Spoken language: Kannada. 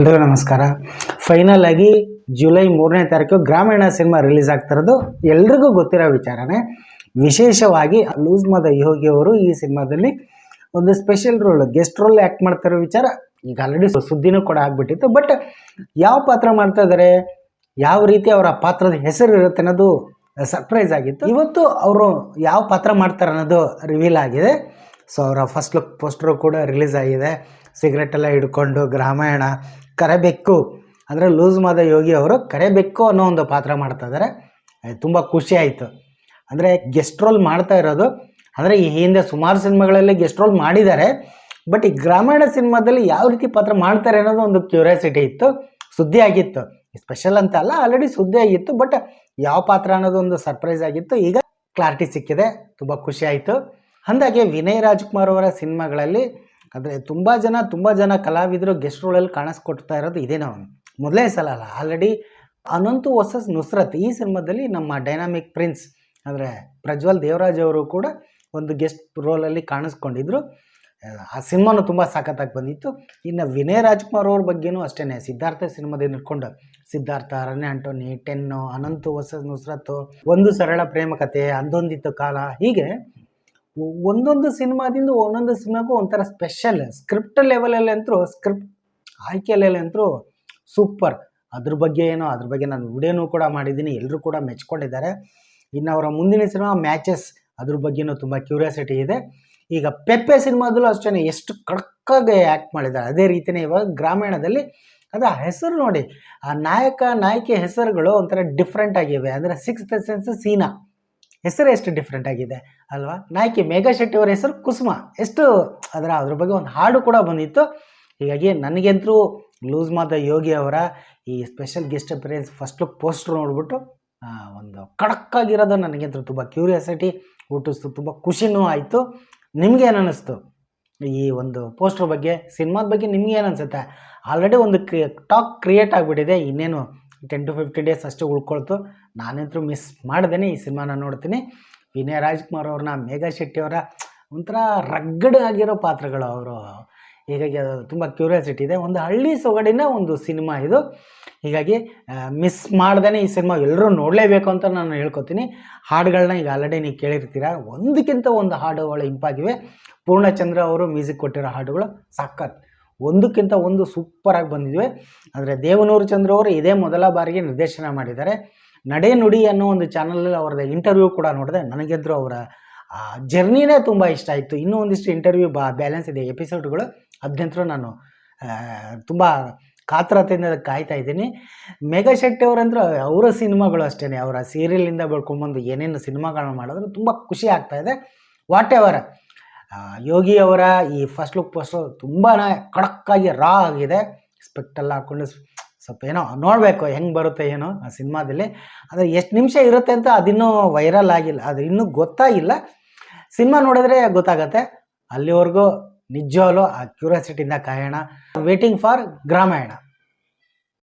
ಎಲ್ರಿಗೂ ನಮಸ್ಕಾರ. ಫೈನಲ್ ಆಗಿ ಜುಲೈ 3ನೇ ತಾರೀಕು ಗ್ರಾಮೀಣ ಸಿನಿಮಾ ರಿಲೀಸ್ ಆಗ್ತಿರೋದು ಎಲ್ರಿಗೂ ಗೊತ್ತಿರೋ ವಿಚಾರನೇ. ವಿಶೇಷವಾಗಿ ಲೂಸ್ ಮದ ಯೋಗಿ ಅವರು ಈ ಸಿನಿಮಾದಲ್ಲಿ ಒಂದು special role, guest role act ಮಾಡ್ತಿರೋ ವಿಚಾರ ಈಗ ಆಲ್ರೆಡಿ ಸುದ್ದಿನೂ ಕೂಡ ಆಗ್ಬಿಟ್ಟಿತ್ತು. ಬಟ್ ಯಾವ ಪಾತ್ರ ಮಾಡ್ತಾ ಇದ್ದಾರೆ, ಯಾವ ರೀತಿ ಅವರ ಪಾತ್ರದ ಹೆಸರು ಇರುತ್ತೆ ಅನ್ನೋದು ಸರ್ಪ್ರೈಸ್ ಆಗಿತ್ತು. ಇವತ್ತು ಅವರು ಯಾವ ಪಾತ್ರ ಮಾಡ್ತಾರೆ ಅನ್ನೋದು ರಿವೀಲ್ ಆಗಿದೆ. ಸೊ ಅವರ ಫಸ್ಟ್ ಲುಕ್ ಪೋಸ್ಟರು ಕೂಡ ರಿಲೀಸ್ ಆಗಿದೆ. ಸಿಗರೆಟ್ ಎಲ್ಲ ಹಿಡ್ಕೊಂಡು ಗ್ರಾಮಾಯಣ ಕರೆಬೆಕ್ಕು ಅಂದರೆ ಲೂಸ್ ಮದ ಯೋಗಿ ಅವರು ಕರೆಬೆಕ್ಕು ಅನ್ನೋ ಒಂದು ಪಾತ್ರ ಮಾಡ್ತಾ ಇದ್ದಾರೆ. ತುಂಬ ಖುಷಿ ಆಯಿತು. ಅಂದರೆ ಗೆಸ್ಟ್ ರೋಲ್ ಮಾಡ್ತಾ ಇರೋದು, ಅಂದರೆ ಈ ಹಿಂದೆ ಸುಮಾರು ಸಿನಿಮಾಗಳಲ್ಲಿ ಗೆಸ್ಟ್ ರೋಲ್ ಮಾಡಿದ್ದಾರೆ. ಬಟ್ ಈ ಗ್ರಾಮೀಣ ಸಿನಿಮಾದಲ್ಲಿ ಯಾವ ರೀತಿ ಪಾತ್ರ ಮಾಡ್ತಾರೆ ಅನ್ನೋದು ಒಂದು ಕ್ಯೂರಿಯಾಸಿಟಿ ಇತ್ತು, ಸುದ್ದಿ ಆಗಿತ್ತು. ಸ್ಪೆಷಲ್ ಅಂತ ಅಲ್ಲ, ಆಲ್ರೆಡಿ ಸುದ್ದಿ ಆಗಿತ್ತು. ಬಟ್ ಯಾವ ಪಾತ್ರ ಅನ್ನೋದು ಒಂದು ಸರ್ಪ್ರೈಸ್ ಆಗಿತ್ತು. ಈಗ ಕ್ಲಾರಿಟಿ ಸಿಕ್ಕಿದೆ, ತುಂಬ ಖುಷಿ ಆಯಿತು. ಅಂದಾಗೆ ವಿನಯ್ ರಾಜ್ಕುಮಾರ್ ಅವರ ಸಿನಿಮಾಗಳಲ್ಲಿ ಅಂದರೆ ತುಂಬ ಜನ ಕಲಾವಿದರು ಗೆಸ್ಟ್ ರೋಲಲ್ಲಿ ಕಾಣಿಸ್ಕೊಡ್ತಾ ಇರೋದು ಇದೇ ನಾವು ಮೊದಲೇ ಸಲ ಅಲ್ಲ. ಆಲ್ರೆಡಿ ಅನಂತು ವರ್ಸಸ್ ನುಸ್ರತ್ ಈ ಸಿನಿಮಾದಲ್ಲಿ ನಮ್ಮ ಡೈನಾಮಿಕ್ ಪ್ರಿನ್ಸ್ ಅಂದರೆ ಪ್ರಜ್ವಲ್ ದೇವರಾಜ್ ಅವರು ಕೂಡ ಒಂದು ಗೆಸ್ಟ್ ರೋಲಲ್ಲಿ ಕಾಣಿಸ್ಕೊಂಡಿದ್ರು. ಆ ಸಿನಿಮಾನು ತುಂಬ ಸಖತ್ತಾಗಿ ಬಂದಿತ್ತು. ಇನ್ನು ವಿನಯ್ ರಾಜ್ಕುಮಾರ್ ಅವ್ರ ಬಗ್ಗೆನೂ ಅಷ್ಟೇ, ಸಿದ್ಧಾರ್ಥ ಸಿನಿಮಾದಿಂದ ಇಟ್ಕೊಂಡು ಸಿದ್ಧಾರ್ಥ, ಅರಣ್ಯ ಆಂಟೋನಿ, ಟೆನ್ನು, ಅನಂತು ವರ್ಸಸ್ ನುಸ್ರತ್ತು, ಒಂದು ಸರಳ ಪ್ರೇಮ ಕಥೆ, ಅಂದೊಂದಿತ್ತು ಕಾಲ, ಹೀಗೆ ಒಂದೊಂದು ಸಿನಿಮಾದಿಂದ ಒಂದೊಂದು ಸಿನಿಮಾಗೂ ಒಂಥರ ಸ್ಪೆಷಲ್. ಸ್ಕ್ರಿಪ್ಟ್ ಲೆವೆಲಲ್ಲಿ ಅಂತೂ, ಸ್ಕ್ರಿಪ್ಟ್ ಆಯ್ಕೆಯಲ್ಲಿ ಅಂತೂ ಸೂಪರ್. ಅದ್ರ ಬಗ್ಗೆ ನಾನು ವಿಡಿಯೋನೂ ಕೂಡ ಮಾಡಿದ್ದೀನಿ, ಎಲ್ಲರೂ ಕೂಡ ಮೆಚ್ಕೊಂಡಿದ್ದಾರೆ. ಇನ್ನು ಅವರ ಮುಂದಿನ ಸಿನಿಮಾ ಮ್ಯಾಚಸ್, ಅದ್ರ ಬಗ್ಗೆನೂ ತುಂಬ ಕ್ಯೂರಿಯಾಸಿಟಿ ಇದೆ. ಈಗ ಪೆಪ್ಪೆ ಸಿನಿಮಾದಲ್ಲೂ ಅಷ್ಟೇ ಎಷ್ಟು ಕಡಕ್ಕಾಗಿ ಆ್ಯಕ್ಟ್ ಮಾಡಿದ್ದಾರೆ. ಅದೇ ರೀತಿಯೇ ಇವಾಗ ಗ್ರಾಮೀಣದಲ್ಲಿ ಅದು ಹೆಸರು ನೋಡಿ, ಆ ನಾಯಕಿ ಹೆಸರುಗಳು ಒಂಥರ ಡಿಫ್ರೆಂಟ್ ಆಗಿವೆ. ಅಂದರೆ ಸಿಕ್ಸ್ತ್ ಸೆನ್ಸ್ ಸೀನಾ ಹೆಸರು ಎಷ್ಟು ಡಿಫ್ರೆಂಟ್ ಆಗಿದೆ ಅಲ್ವಾ. ನಾಯಕಿ ಮೇಘಾ ಶೆಟ್ಟಿ ಅವರ ಹೆಸರು ಕುಸುಮ, ಎಷ್ಟು ಅದ್ರ ಬಗ್ಗೆ ಒಂದು ಹಾಡು ಕೂಡ ಬಂದಿತ್ತು. ಹೀಗಾಗಿ ನನಗಂತೂ ಲೂಸ್ ಮದ ಯೋಗಿ ಅವರ ಈ special guest appearance first look poster ನೋಡಿಬಿಟ್ಟು ಒಂದು ಕಡಕ್ಕಾಗಿರೋದು ನನಗಂತೂ ತುಂಬ ಕ್ಯೂರಿಯಾಸಿಟಿ ಹುಟ್ಟಿಸ್ತು, ತುಂಬ ಖುಷಿನೂ ಆಯಿತು. ನಿಮಗೇನು ಅನ್ನಿಸ್ತು ಈ ಒಂದು ಪೋಸ್ಟರ್ ಬಗ್ಗೆ, ಸಿನಿಮಾದ ಬಗ್ಗೆ ನಿಮಗೇನು ಅನಿಸುತ್ತೆ? ಆಲ್ರೆಡಿ ಒಂದು ಟಾಕ್ ಕ್ರಿಯೇಟ್ ಆಗಿಬಿಟ್ಟಿದೆ. ಇನ್ನೇನು 10 to 15 ಡೇಸ್ ಅಷ್ಟೇ ಉಳ್ಕೊಳ್ತು. ನಾನಂತೂ ಮಿಸ್ ಮಾಡ್ದೇನೆ ಈ ಸಿನಿಮಾನ ನೋಡ್ತೀನಿ. ವಿನಯ್ ರಾಜ್ಕುಮಾರ್ ಅವ್ರನ್ನ, ಮೇಘಾ ಶೆಟ್ಟಿ ಅವರ ಒಂಥರ ರಗ್ಗಡ್ ಆಗಿರೋ ಪಾತ್ರಗಳು ಅವರು. ಹೀಗಾಗಿ ಅದು ತುಂಬ ಕ್ಯೂರಿಯಾಸಿಟಿ ಇದೆ. ಒಂದು ಹಳ್ಳಿ ಸೊಗಡಿನ ಒಂದು ಸಿನಿಮಾ ಇದು. ಹೀಗಾಗಿ ಮಿಸ್ ಮಾಡ್ದೇ ಈ ಸಿನಿಮಾ ಎಲ್ಲರೂ ನೋಡಲೇಬೇಕು ಅಂತ ನಾನು ಹೇಳ್ಕೊತೀನಿ. ಹಾಡುಗಳನ್ನ ಈಗ ಆಲ್ರೆಡಿ ನೀವು ಕೇಳಿರ್ತೀರ, ಒಂದಕ್ಕಿಂತ ಒಂದು ಹಾಡುಗಳು ಇಂಪಾಗಿವೆ. ಪೂರ್ಣಚಂದ್ರ ಅವರು ಮ್ಯೂಸಿಕ್ ಕೊಟ್ಟಿರೋ ಹಾಡುಗಳು ಸಖತ್, ಒಂದಕ್ಕಿಂತ ಒಂದು ಸೂಪರಾಗಿ ಬಂದಿದ್ವಿ. ಅಂದರೆ ದೇವನೂರು ಚಂದ್ರ ಅವರು ಇದೇ ಮೊದಲ ಬಾರಿಗೆ ನಿರ್ದೇಶನ ಮಾಡಿದ್ದಾರೆ. ನಡೆ ನುಡಿ ಅನ್ನೋ ಒಂದು ಚಾನಲಲ್ಲಿ ಅವ್ರದ್ದು ಇಂಟರ್ವ್ಯೂ ಕೂಡ ನೋಡಿದೆ. ನನಗೆದ್ರು ಅವರ ಜರ್ನಿನೇ ತುಂಬ ಇಷ್ಟ ಆಯಿತು. ಇನ್ನೂ ಒಂದಿಷ್ಟು ಇಂಟರ್ವ್ಯೂ ಬ್ಯಾಲೆನ್ಸ್ ಇದೆ ಎಪಿಸೋಡ್ಗಳು, ಅದನ್ನಂತರೂ ನಾನು ತುಂಬ ಕಾತರತೆಯಿಂದ ಕಾಯ್ತಾ ಇದ್ದೀನಿ. ಮೇಘಾ ಶೆಟ್ಟಿ ಅವರಂದ್ರೆ ಅವರ ಸಿನಿಮಾಗಳು ಅಷ್ಟೇ, ಅವರ ಸೀರಿಯಲಿಂದ ಬೆಳ್ಕೊಂಬಂದು ಏನೇನು ಸಿನಿಮಾಗಳನ್ನ ಮಾಡಿದ್ರು ತುಂಬ ಖುಷಿ ಆಗ್ತಾಯಿದೆ. ವಾಟ್ ಎವರ್ ಯೋಗಿ ಅವರ ಈ ಫಸ್ಟ್ ಲುಕ್ ಪೋಸ್ಟರ್ ತುಂಬಾ ಕಡಕ್ಕಾಗಿ ರಾ ಆಗಿದೆ. ಸ್ಪೆಕ್ಟೆಲ್ಲ ಹಾಕ್ಕೊಂಡು ಸ್ವಲ್ಪ ಏನೋ ನೋಡಬೇಕು ಹೆಂಗೆ ಬರುತ್ತೆ ಏನೋ ಆ ಸಿನಿಮಾದಲ್ಲಿ. ಆದರೆ ಎಷ್ಟು ನಿಮಿಷ ಇರುತ್ತೆ ಅಂತ ಅದಿನ್ನೂ ವೈರಲ್ ಆಗಿಲ್ಲ, ಅದು ಇನ್ನೂ ಗೊತ್ತಾಗಿಲ್ಲ. ಸಿನಿಮಾ ನೋಡಿದ್ರೆ ಗೊತ್ತಾಗತ್ತೆ. ಅಲ್ಲಿವರೆಗೂ ನಿಜವಾಗ್ಲೂ ಆ ಕ್ಯೂರಿಯಾಸಿಟಿಯಿಂದ ಕಾಯೋಣ. Waiting for Gramayana.